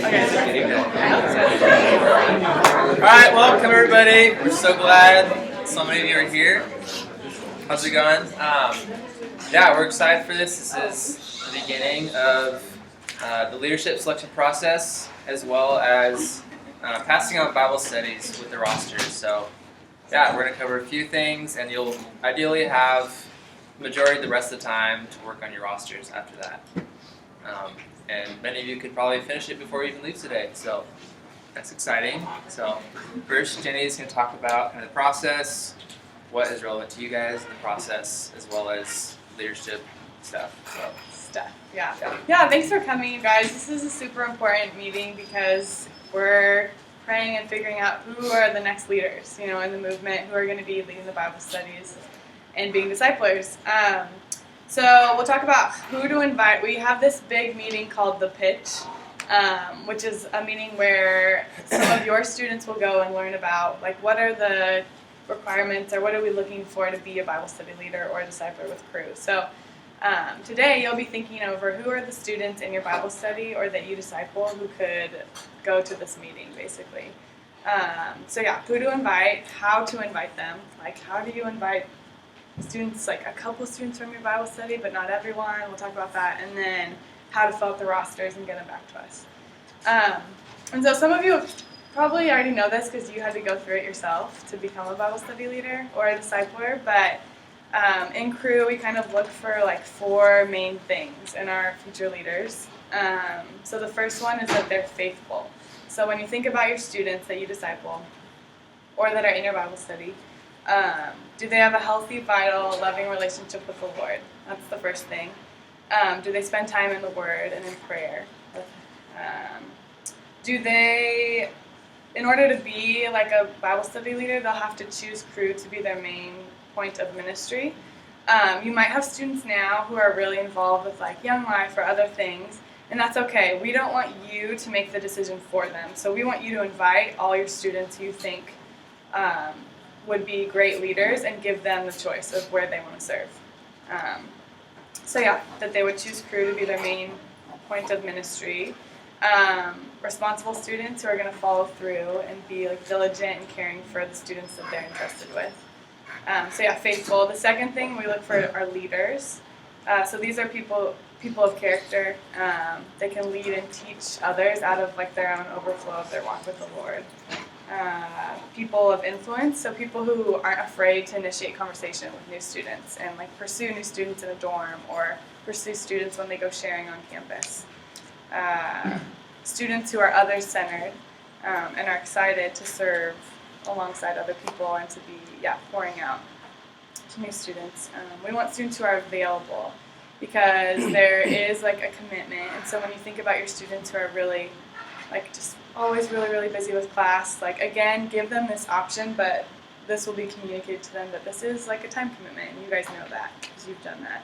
Okay. I hope so. All right, welcome everybody. We're so glad so many of you are here. How's it going? Yeah, we're excited for this. This is the beginning of the leadership selection process, as well as passing out Bible studies with the rosters. So, yeah, we're going to cover a few things, and you'll ideally have the majority of the rest of the time to work on your rosters after that. And many of you could probably finish it before you even leave today, so that's exciting. So first, Jenny is going to talk about kind of the process, what is relevant to you guys in the process, as well as leadership stuff. Yeah, thanks for coming, you guys. This is a super important meeting because we're praying and figuring out who are the next leaders, in the movement, who are going to be leading the Bible studies and being disciplers. So we'll talk about who to invite. We have this big meeting called The Pitch, which is a meeting where some of your students will go and learn about, what are the requirements or what are we looking for to be a Bible study leader or a discipler with Cru. So today you'll be thinking over who are the students in your Bible study or that you disciple who could go to this meeting, basically. Who to invite, how to invite them, how do you invite students, a couple students from your Bible study, but not everyone. We'll talk about that. And then how to fill out the rosters and get them back to us. And so some of you probably already know this because you had to go through it yourself to become a Bible study leader or a discipler. But in Cru, we kind of look for 4 main things in our future leaders. So the first one is that they're faithful. So when you think about your students that you disciple or that are in your Bible study, do they have a healthy, vital, loving relationship with the Lord? That's the first thing. Do they spend time in the Word and in prayer? Do they, in order to be a Bible study leader, they'll have to choose Cru to be their main point of ministry. You might have students now who are really involved with Young Life or other things, and that's okay. We don't want you to make the decision for them. So we want you to invite all your students who you think would be great leaders and give them the choice of where they want to serve. That they would choose Cru to be their main point of ministry. Responsible students who are going to follow through and be diligent and caring for the students that they're entrusted with. Faithful. The second thing we look for are leaders. So these are people of character. They can lead and teach others out of their own overflow of their walk with the Lord. People of influence, so people who aren't afraid to initiate conversation with new students and pursue new students in a dorm or pursue students when they go sharing on campus. Students who are others-centered and are excited to serve alongside other people and to be pouring out to new students. We want students who are available because there is a commitment, and so when you think about your students who are really just always really, really busy with class, again, give them this option, but this will be communicated to them that this is a time commitment, and you guys know that because you've done that.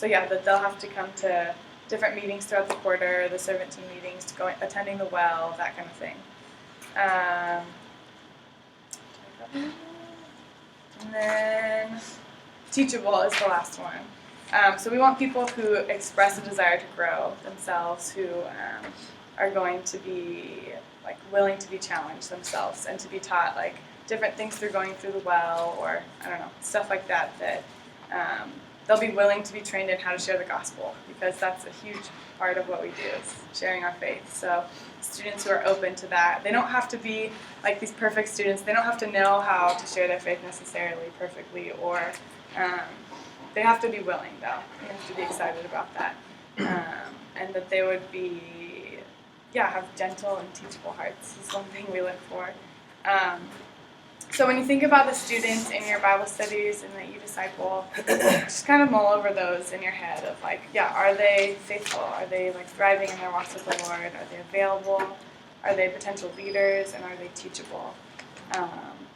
That they'll have to come to different meetings throughout the quarter, the servant team meetings, to go attending the well, that kind of thing. And then teachable is the last one. So we want people who express a desire to grow themselves, who are going to be willing to be challenged themselves and to be taught different things through going through the well or stuff like that they'll be willing to be trained in how to share the gospel, because that's a huge part of what we do is sharing our faith. So students who are open to that, they don't have to be these perfect students. They don't have to know how to share their faith necessarily perfectly, or they have to be willing, though. They have to be excited about that. And that they would be, have gentle and teachable hearts is one thing we look for. So when you think about the students in your Bible studies and that you disciple, just kind of mull over those in your head of are they faithful? Are they thriving in their walks with the Lord? Are they available? Are they potential leaders? And are they teachable?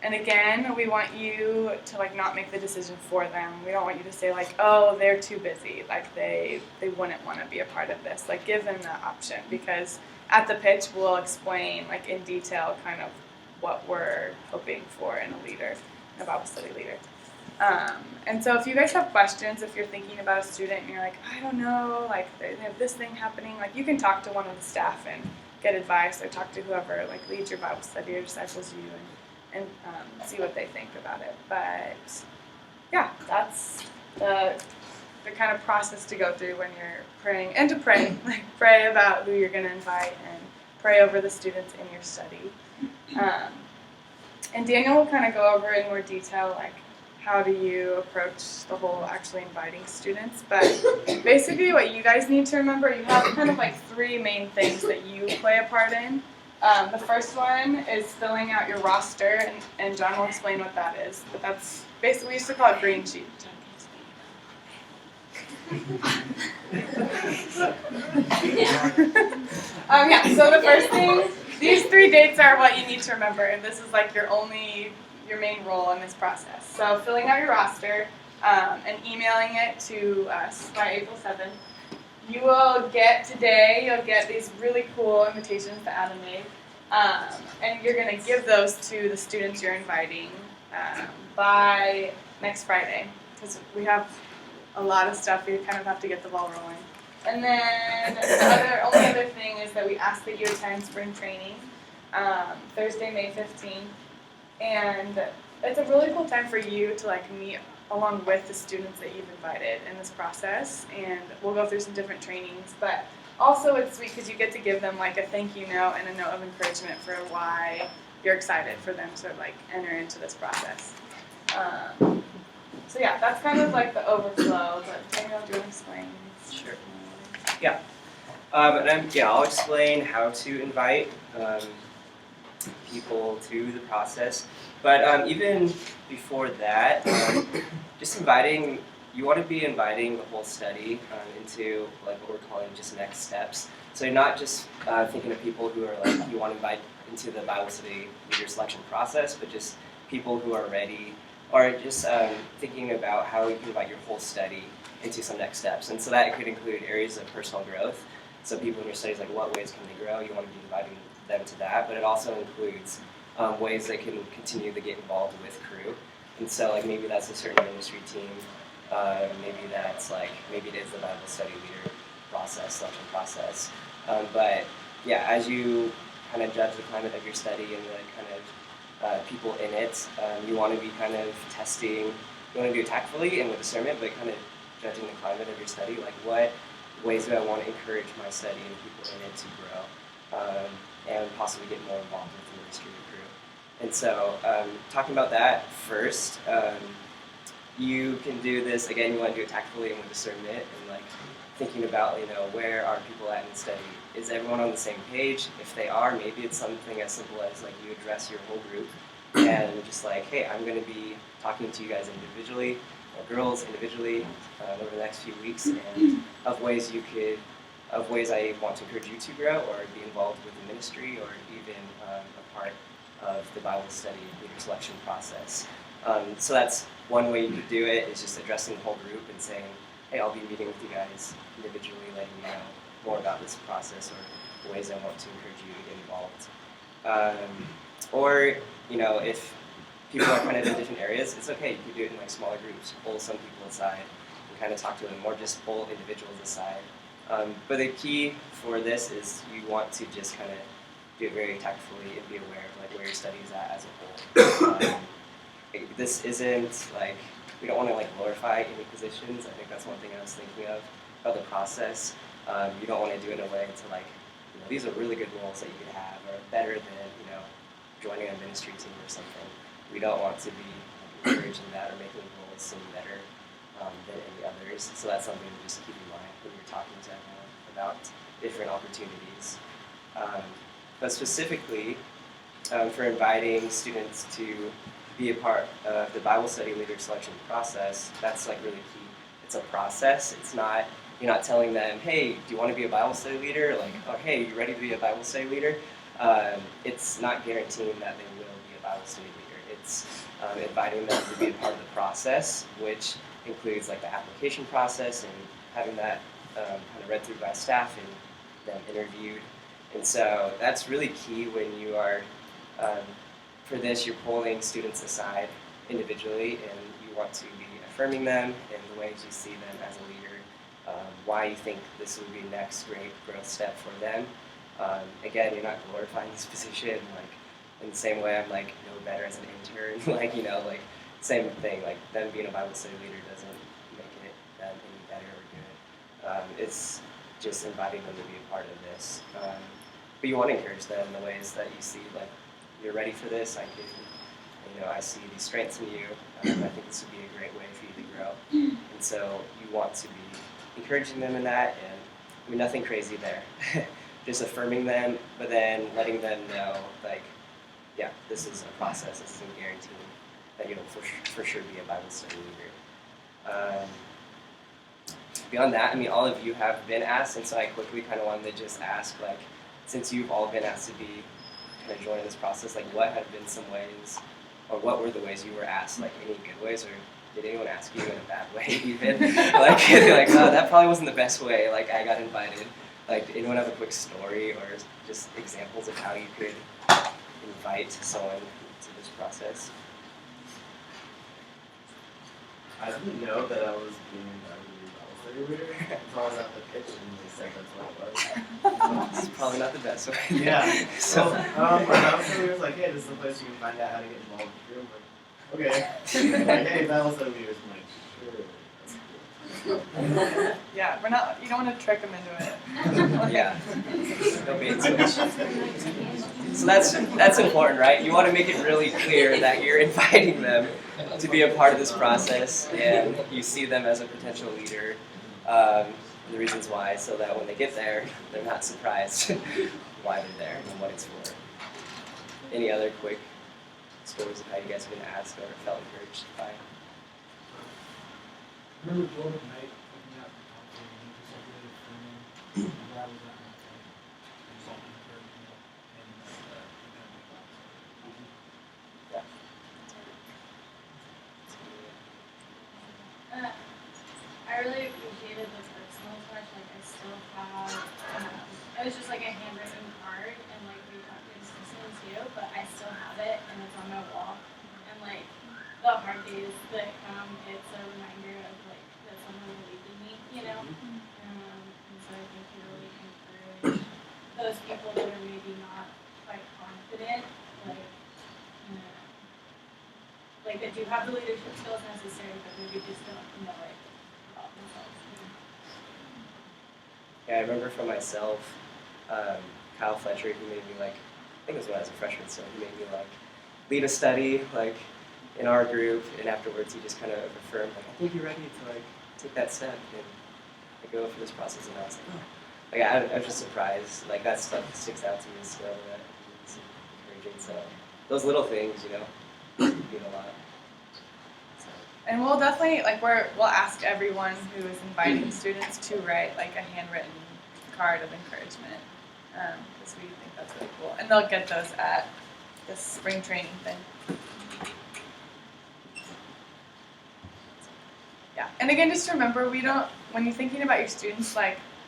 And again, we want you to not make the decision for them. We don't want you to say oh, they're too busy. They wouldn't want to be a part of this. Give them that option, because at the pitch we'll explain in detail kind of what we're hoping for in a leader, a Bible study leader. And so if you guys have questions, if you're thinking about a student and you're like, I don't know, like they have this thing happening, like you can talk to one of the staff and get advice, or talk to whoever like leads your Bible study or disciples you, and see what they think about it. But yeah, that's the kind of process to go through when you're praying, and to pray, like pray about who you're going to invite and pray over the students in your study. And Daniel will kind of go over in more detail, like how do you approach the whole actually inviting students. But basically what you guys need to remember, you have kind of like three main things that you play a part in. The first one is filling out your roster, and John will explain what that is. But that's basically, we used to call it green sheet. So the first thing, these 3 dates are what you need to remember, and this is like your main role in this process. So filling out your roster and emailing it to us by April 7th. You'll get these really cool invitations that Adam made, and you're going to give those to the students you're inviting by next Friday, because we have a lot of stuff. We kind of have to get the ball rolling. And then the only other thing is that we ask that you attend spring training Thursday, May 15th. And it's a really cool time for you to like meet along with the students that you've invited in this process. And we'll go through some different trainings. But also it's sweet because you get to give them like a thank you note and a note of encouragement for why you're excited for them to like enter into this process. So yeah, that's kind of like the overflow. But Daniel, do you want to explain? Sure. Yeah. I'll explain how to invite people to the process. But even before that, just inviting, you want to be inviting the whole study into like what we're calling just next steps. So you're not just thinking of people who are like, you want to invite into the Bible study leader selection process, but just people who are ready, or just thinking about how you can invite your whole study into some next steps. And so that could include areas of personal growth. So people in your studies, like what ways can they grow? You want to be inviting them to that, but it also includes ways they can continue to get involved with Cru. And so like maybe that's a certain ministry team, maybe it is the Bible study leader selection process. But yeah, as you kind of judge the climate of your study and the kind of people in it, you want to be kind of testing, you want to do it tactfully and with discernment, but kind of judging the climate of your study, like what ways do I want to encourage my study and people in it to grow, and possibly get more involved with the ministry of Cru. And so, talking about that first, you can do this, again, you want to do it tactfully and with discernment, and like thinking about, where are people at in the study? Is everyone on the same page? If they are, maybe it's something as simple as like you address your whole group and just like, hey, I'm going to be talking to you guys individually, or girls individually, over the next few weeks, and of ways I want to encourage you to grow or be involved with the ministry, or even a part of the Bible study leader selection process. So that's one way you could do it, is just addressing the whole group and saying, hey, I'll be meeting with you guys individually, letting you know more about this process or ways I want to encourage you to get involved. Or, if people are kind of in different areas, it's okay, you can do it in like smaller groups, pull some people aside and kind of talk to them, or just pull individuals aside. But the key for this is you want to just kind of do it very tactfully and be aware of like where your study is at as a whole. This isn't like, we don't want to like glorify any positions. I think that's one thing I was thinking of about the process. You don't want to do it in a way to like, these are really good roles that you could have, or better than, joining a ministry team or something. We don't want to be encouraging that or making roles seem better than any others. So that's something to just keep in mind when you're talking to everyone about different opportunities. But specifically, for inviting students to be a part of the Bible study leader selection process, that's like really key. It's a process. It's not, you're not telling them, hey, do you want to be a Bible study leader? Like, oh, hey, you ready to be a Bible study leader? It's not guaranteeing that they will be a Bible study leader. It's inviting them to be a part of the process, which includes like the application process and having that kind of read through by staff and them interviewed. And so that's really key when you are, for this, you're pulling students aside individually, and you you want to be affirming them in the ways you see them as a leader, why you think this would be the next great growth step for them. Again, you're not glorifying this position, like in the same way I'm like no better as an intern, like like same thing, like them being a Bible study leader doesn't make it any better or good. It's just inviting them to be a part of this. But you want to encourage them in the ways that you see, like, you're ready for this, I see these strengths in you, I think this would be a great way for you to grow. And so you want to be encouraging them in that, and nothing crazy there. Just affirming them, but then letting them know, like, yeah, this is a process, this isn't guaranteed that you'll for sure be a Bible study leader. Beyond that, all of you have been asked, and so I quickly kind of wanted to just ask, like, since you've all been asked to be kind of join this process, like, what have been some ways, or what were the ways you were asked, like, any good ways, or did anyone ask you in a bad way even? like, oh, that probably wasn't the best way, like, I got invited. Like, did anyone have a quick story, or just examples of how you could invite someone to this process? I didn't know that I was being a Bible study leader until I was at the pitch and they said that's what it was. This is probably not the best way. Yeah. So, my Bible study leader was like, hey, this is the place you can find out how to get involved with Cru. I'm like, okay. Like, hey, Bible study leaders. I'm like, sure. Yeah, you don't want to trick them into it. yeah. No bait and switch. So that's important, right? You want to make it really clear that you're inviting them to be a part of this process, and you see them as a potential leader, and the reasons why, so that when they get there, they're not surprised why they're there and what it's for. Any other quick stories of how you guys have been asked or felt encouraged by? I remember Jordan at night looking out the top and he was like really affirming. My dad was at my consulting encouragement and I really appreciated the personal touch. Like, I still have, it was just like a handwritten card, and like we talked to Susan too, but I still have it, and it's on my wall. And like the hard days that come, it's a reminder of like that someone believed in me, And so I think you really encourage those people that are maybe not quite confident, like that do have the leadership skills necessary, but maybe just don't know it about themselves. Yeah, I remember for myself, Kyle Fletcher, he made me like, I think it was when I was a freshman, so he made me like lead a study like in our group, and afterwards he just kind of affirmed like, I think you're ready to like take that step and like, go through this process, and I was like, oh. Like I was just surprised, like that stuff sticks out to me still, that it's encouraging. So those little things, mean a lot. So. And we'll definitely, we'll ask everyone who is inviting students to write like a handwritten card of encouragement, because we think that's really cool. And they'll get those at this spring training thing. Yeah, and again, just remember, when you're thinking about your students,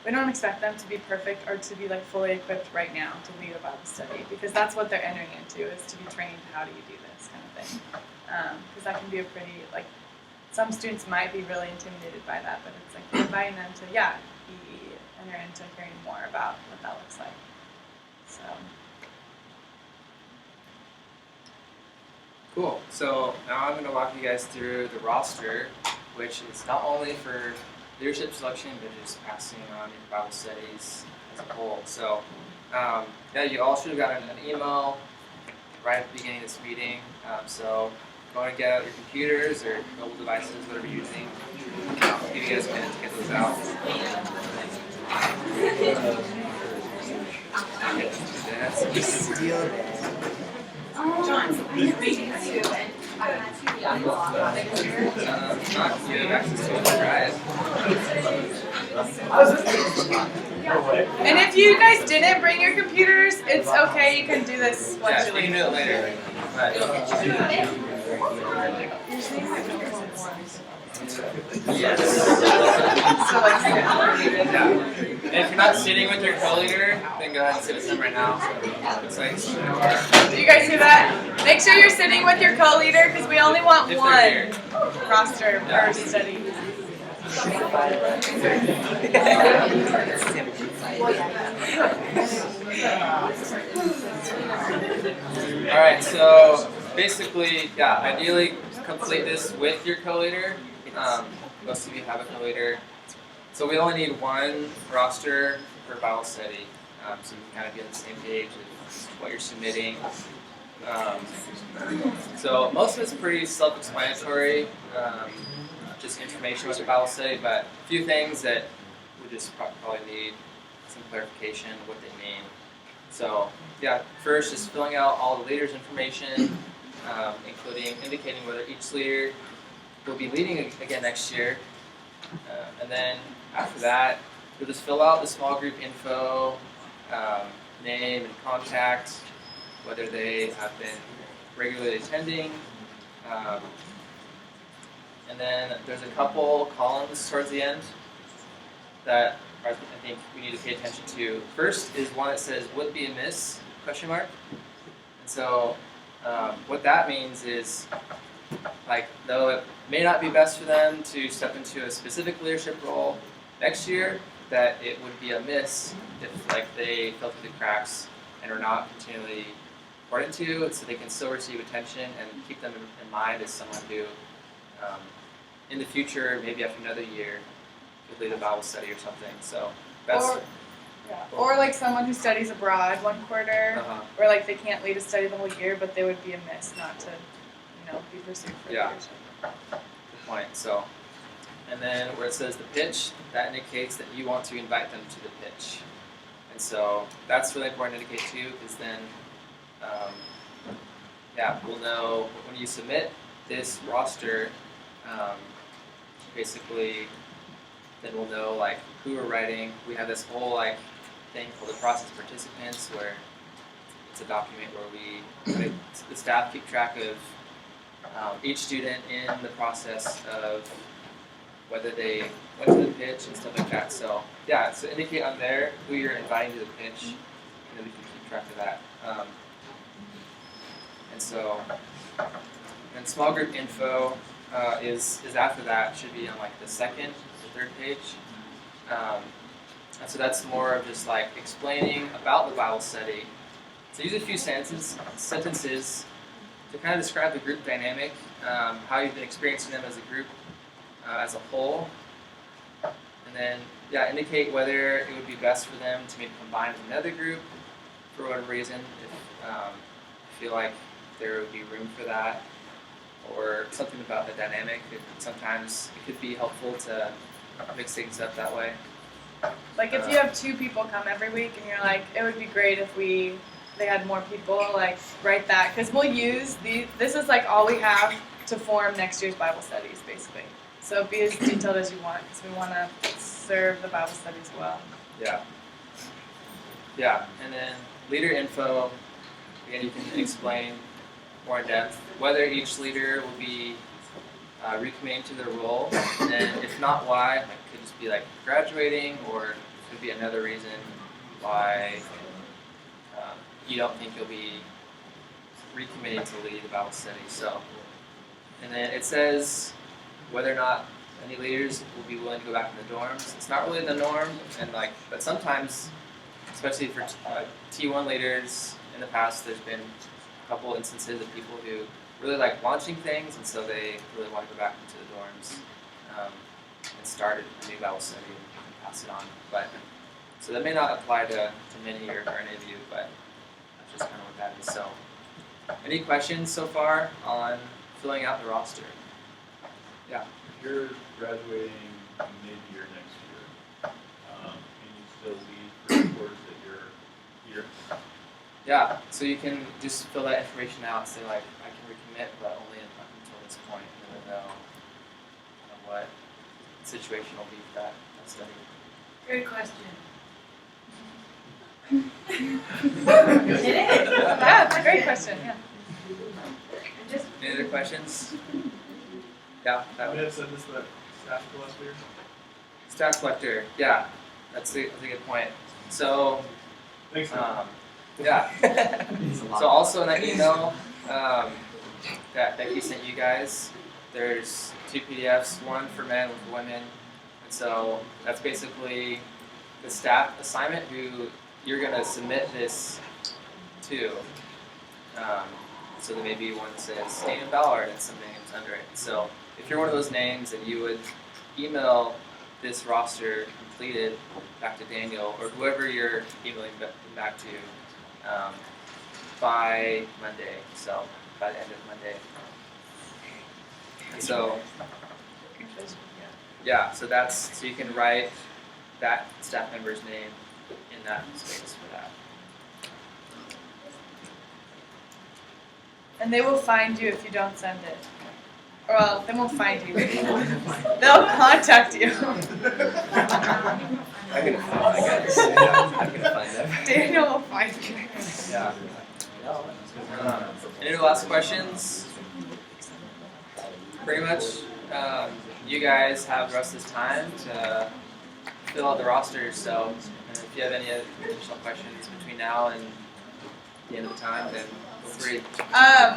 we don't expect them to be perfect or to be fully equipped right now to lead a Bible study, because that's what they're entering into, is to be trained how do you do this kind of thing. Because that can be a pretty, some students might be really intimidated by that, but it's you're inviting them to, enter into hearing more about what that looks like. So. Cool. So now I'm going to walk you guys through the roster, which is not only for leadership selection, but just passing on your Bible studies as a whole. So, you all should have gotten an email right at the beginning of this meeting. So go and get out your computers or mobile devices, whatever you're using. I'll give you guys a minute to get those out. John, you're reading too, and You have access to it, right? And if you guys didn't bring your computers, it's okay. You can do this once Yeah, you you can leave. do it later. But, Yes. So like, Yeah. And if you're not sitting with your co-leader, then go ahead and sit with them right now. It's like some of our, do you guys hear that? Make sure you're sitting with your co-leader because we only want if they're one here. roster per study. All right, so basically, yeah, ideally complete this with your co-leader. Most of you have a co-leader. So we only need one roster per Bible study, so you can kind of be on the same page with what you're submitting. So most of it's pretty self-explanatory, just information about the Bible study, but a few things that we just probably need some clarification of what they mean. So yeah, first just filling out all the leaders' information, including indicating whether each leader will be leading again next year. And then after that, you'll just fill out the small group info, name and contact, whether they have been regularly attending. And then there's a couple columns towards the end that I think we need to pay attention to. First is one that says "would be amiss?" ? And so what that means is, like, though it may not be best for them to step into a specific leadership role next year, that it would be amiss if like they fell through the cracks and are not continually poured into, so they can still receive attention and keep them in mind as someone who, in the future, maybe after another year, could lead a Bible study or something. So that's Or like someone who studies abroad one quarter, uh-huh. or like they can't lead a study the whole year, but they would be amiss not to, be pursued for leadership. Good point. So, and then where it says the pitch, that indicates that you want to invite them to the pitch. And so that's really important to indicate too, because then, we'll know when you submit this roster, basically, then we'll know like who we're writing. We have this whole like thing called the process participants, where it's a document where the staff keep track of each student in the process of whether they went to the pitch and stuff like that. So yeah, so indicate on there who you're inviting to the pitch, and then we can keep track of that. And small group info is after that. Should be on like the second or third page. And so that's more of just like explaining about the Bible study. So use a few sentences to kind of describe the group dynamic, how you've been experiencing them as a group as a whole. And then, indicate whether it would be best for them to maybe combine with another group for whatever reason, if you feel like there would be room for that, or something about the dynamic. Sometimes it could be helpful to mix things up that way. Like if you have 2 people come every week and you're like, it would be great if they had more people, like write that, because we'll use this is like all we have to form next year's Bible studies, basically. So be as detailed as you want, because we want to serve the Bible studies well. Yeah, and then leader info, again, you can explain more in depth whether each leader will be recommitting to their role, and then if not, why. Like, it could just be like graduating, or it could be another reason why you don't think you'll be recommitting to lead the Bible study. So, and then it says whether or not any leaders will be willing to go back in the dorms. It's not really the norm, but sometimes, especially for T1 leaders in the past, there's been a couple instances of people who really like launching things, and so they really want to go back into the dorms and start a new Bible study and pass it on. But so that may not apply to many or any of you, but that's just kind of what that is. So, any questions so far on filling out the roster? Yeah. If you're graduating mid-year next year, can you still lead for the course that you're here? Yeah, so you can just fill that information out and say, like, I can recommit, but only up until this point, and then we'll know what the situation will be for that study. Great question. It is. Yeah, it's a great question. Yeah. Any other questions? Yeah, that I one. may have said this, but staff collector. Staff collector. Yeah, that's a good point. So, Thanks, man. yeah. It's a lot. So also in that email that Becky sent you guys, there's 2 PDFs, one for men, one for women. And so that's basically the staff assignment who you're going to submit this to. So there may be one that says Daniel Ballard and some names under it. So if you're one of those names, then you would email this roster completed back to Daniel or whoever you're emailing back to by Monday. So by the end of Monday. And so yeah, so you can write that staff member's name in that space for that. And they will find you if you don't send it. Well, they won't find you. They'll contact you. I'm gonna find, I guess. Yeah, I'm gonna find them. Daniel will find you. Yeah. Any last questions? Pretty much, you guys have the rest of this time to fill out the rosters. So, if you have any additional questions between now and the end of the time, then feel free.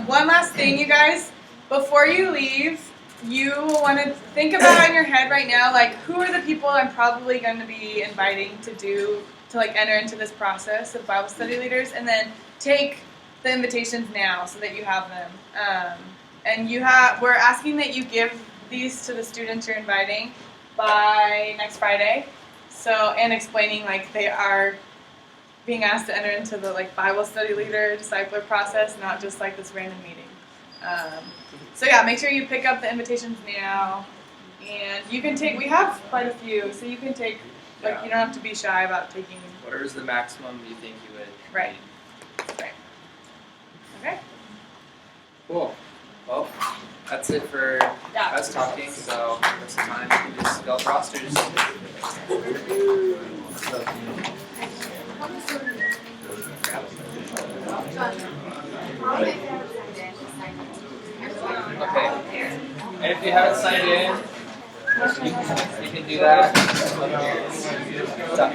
One last thing, you guys. Before you leave, you want to think about in your head right now, like, who are the people I'm probably going to be inviting to enter into this process of Bible study leaders, and then take the invitations now so that you have them. And we're asking that you give these to the students you're inviting by next Friday. So, and explaining like they are being asked to enter into the like Bible study leader discipler process, not just like this random meeting. So yeah, make sure you pick up the invitations now, and you can take. We have quite a few, so you can take. Like Yeah. you don't have to be shy about taking. Whatever is the maximum you think you would Right. need. Right. Okay. Cool. Well, that's it for Yeah. us talking. So, rest of the time you can just fill out the rosters. Okay. And if you haven't signed in, you can do that. Stop.